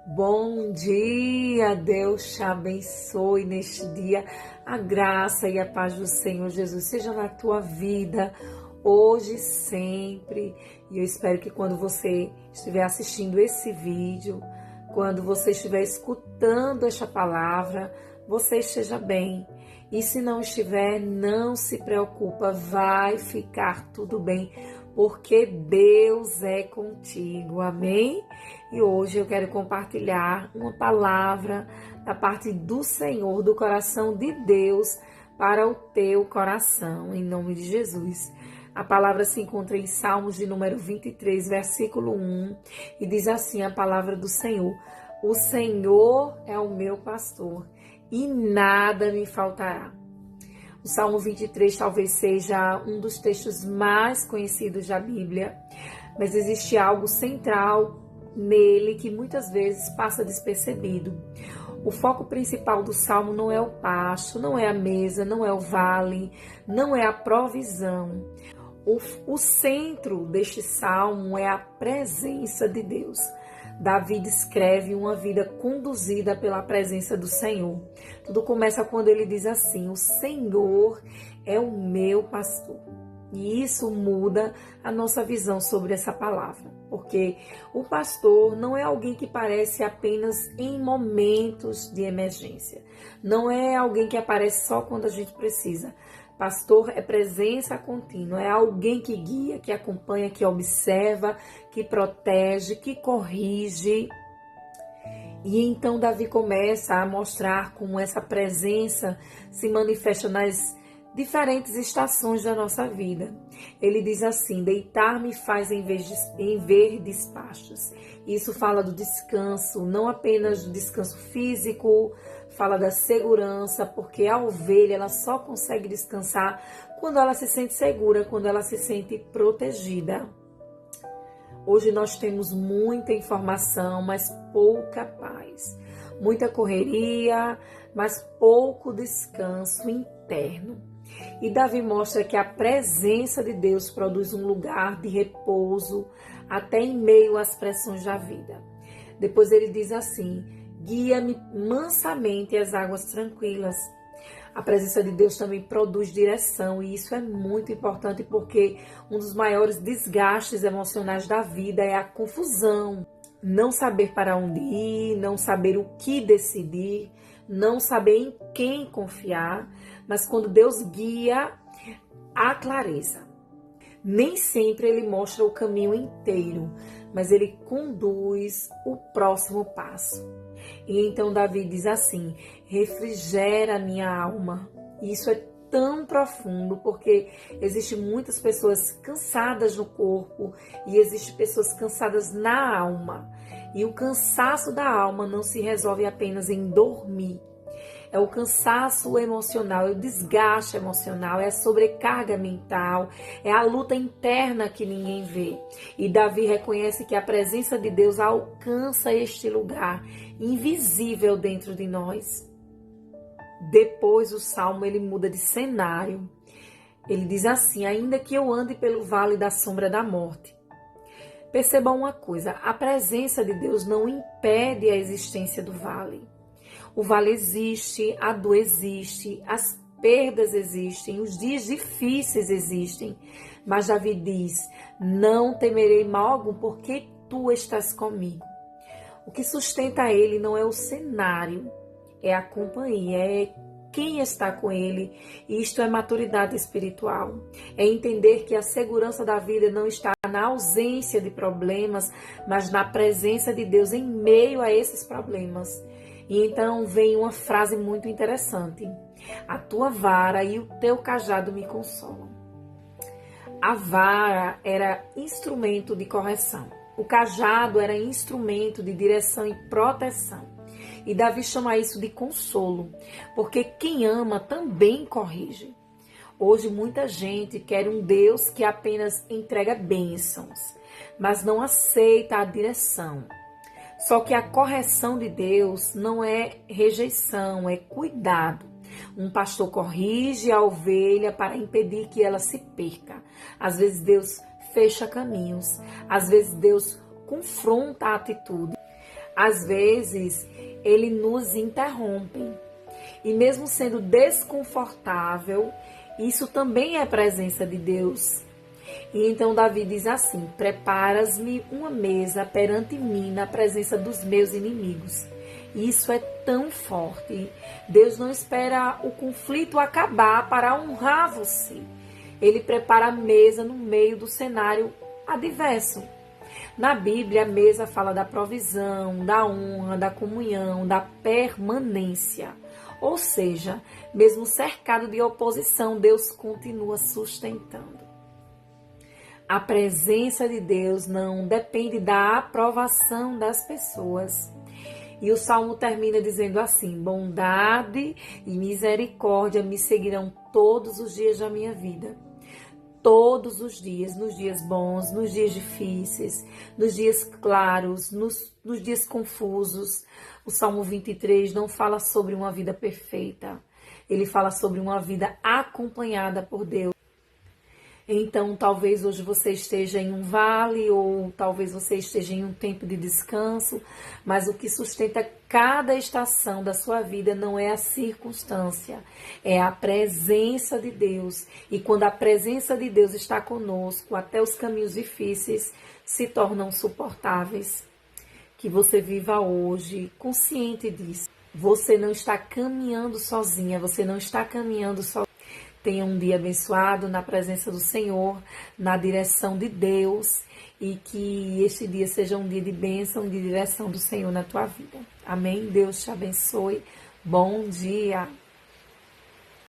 Bom dia, Deus te abençoe neste dia. A graça e a paz do Senhor Jesus seja na tua vida, hoje e sempre. E eu espero que quando você estiver assistindo esse vídeo, quando você estiver escutando esta palavra, você esteja bem. E se não estiver, não se preocupa, vai ficar tudo bem, porque Deus é contigo, amém? E hoje eu quero compartilhar uma palavra da parte do Senhor, do coração de Deus para o teu coração, em nome de Jesus. A palavra se encontra em Salmos de número 23, versículo 1, e diz assim a palavra do Senhor: o Senhor é o meu pastor e nada me faltará. O Salmo 23 talvez seja um dos textos mais conhecidos da Bíblia, mas existe algo central nele que muitas vezes passa despercebido. O foco principal do Salmo não é o pasto, não é a mesa, não é o vale, não é a provisão. O centro deste Salmo é a presença de Deus. Davi descreve uma vida conduzida pela presença do Senhor. Tudo começa quando ele diz assim: o Senhor é o meu pastor. E isso muda a nossa visão sobre essa palavra, porque o pastor não é alguém que aparece apenas em momentos de emergência. Não é alguém que aparece só quando a gente precisa. Pastor é presença contínua, é alguém que guia, que acompanha, que observa, que protege, que corrige. E então Davi começa a mostrar como essa presença se manifesta nas diferentes estações da nossa vida. Ele diz assim: deitar-me faz em verdes pastos. Isso fala do descanso, não apenas do descanso físico, fala da segurança, porque a ovelha ela só consegue descansar quando ela se sente segura, quando ela se sente protegida. Hoje nós temos muita informação, mas pouca paz. Muita correria, mas pouco descanso interno. E Davi mostra que a presença de Deus produz um lugar de repouso até em meio às pressões da vida. Depois ele diz assim: guia-me mansamente às águas tranquilas. A presença de Deus também produz direção, e isso é muito importante porque um dos maiores desgastes emocionais da vida é a confusão. Não saber para onde ir, não saber o que decidir, não saber em quem confiar, mas quando Deus guia, há clareza. Nem sempre ele mostra o caminho inteiro, mas ele conduz o próximo passo. E então Davi diz assim: refrigera a minha alma. E isso é tão profundo, porque existem muitas pessoas cansadas no corpo e existem pessoas cansadas na alma. E o cansaço da alma não se resolve apenas em dormir. É o cansaço emocional, é o desgaste emocional, é a sobrecarga mental, é a luta interna que ninguém vê. E Davi reconhece que a presença de Deus alcança este lugar invisível dentro de nós. Depois o Salmo ele muda de cenário. Ele diz assim: ainda que eu ande pelo vale da sombra da morte. Perceba uma coisa, a presença de Deus não impede a existência do vale. O vale existe, a dor existe, as perdas existem, os dias difíceis existem. Mas Davi diz: não temerei mal algum, porque tu estás comigo. O que sustenta ele não é o cenário, é a companhia, é quem está com ele. E isto é maturidade espiritual. É entender que a segurança da vida não está na ausência de problemas, mas na presença de Deus em meio a esses problemas. E então vem uma frase muito interessante: a tua vara e o teu cajado me consolam. A vara era instrumento de correção. O cajado era instrumento de direção e proteção. E Davi chama isso de consolo, porque quem ama também corrige. Hoje muita gente quer um Deus que apenas entrega bênçãos, mas não aceita a direção. Só que a correção de Deus não é rejeição, é cuidado. Um pastor corrige a ovelha para impedir que ela se perca. Às vezes Deus fecha caminhos, às vezes Deus confronta a atitude. Às vezes, ele nos interrompe. E mesmo sendo desconfortável, isso também é presença de Deus. E então Davi diz assim: preparas-me uma mesa perante mim na presença dos meus inimigos. Isso é tão forte. Deus não espera o conflito acabar para honrar você. Ele prepara a mesa no meio do cenário adverso. Na Bíblia, a mesa fala da provisão, da honra, da comunhão, da permanência. Ou seja, mesmo cercado de oposição, Deus continua sustentando. A presença de Deus não depende da aprovação das pessoas. E o Salmo termina dizendo assim: bondade e misericórdia me seguirão todos os dias da minha vida. Todos os dias, nos dias bons, nos dias difíceis, nos dias claros, nos dias confusos. O Salmo 23 não fala sobre uma vida perfeita. Ele fala sobre uma vida acompanhada por Deus. Então, talvez hoje você esteja em um vale ou talvez você esteja em um tempo de descanso, mas o que sustenta cada estação da sua vida não é a circunstância, é a presença de Deus. E quando a presença de Deus está conosco, até os caminhos difíceis se tornam suportáveis. Que você viva hoje consciente disso. Você não está caminhando sozinha, você não está caminhando sozinha. Tenha um dia abençoado na presença do Senhor, na direção de Deus, e que este dia seja um dia de bênção, de direção do Senhor na tua vida. Amém? Deus te abençoe. Bom dia.